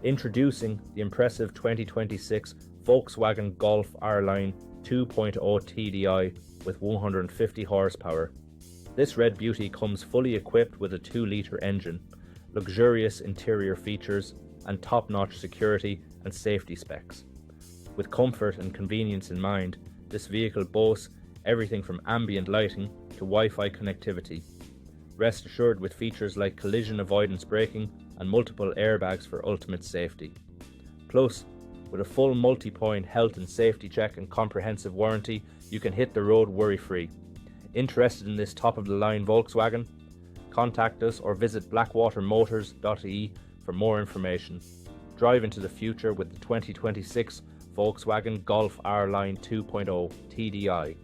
Introducing the impressive 2026 Volkswagen Golf R-Line 2.0 TDI with 150 horsepower. This red beauty comes fully equipped with a 2-litre engine, luxurious interior features, and top-notch security and safety specs. With comfort and convenience in mind, this vehicle boasts everything from ambient lighting to Wi-Fi connectivity. Rest assured with features like collision avoidance braking and multiple airbags for ultimate safety. Plus, with a full multi-point health and safety check and comprehensive warranty, you can hit the road worry-free. Interested in this top-of-the-line Volkswagen? Contact us or visit blackwatermotors.ie for more information. Drive into the future with the 2026 Volkswagen Golf R-Line 2.0 TDI.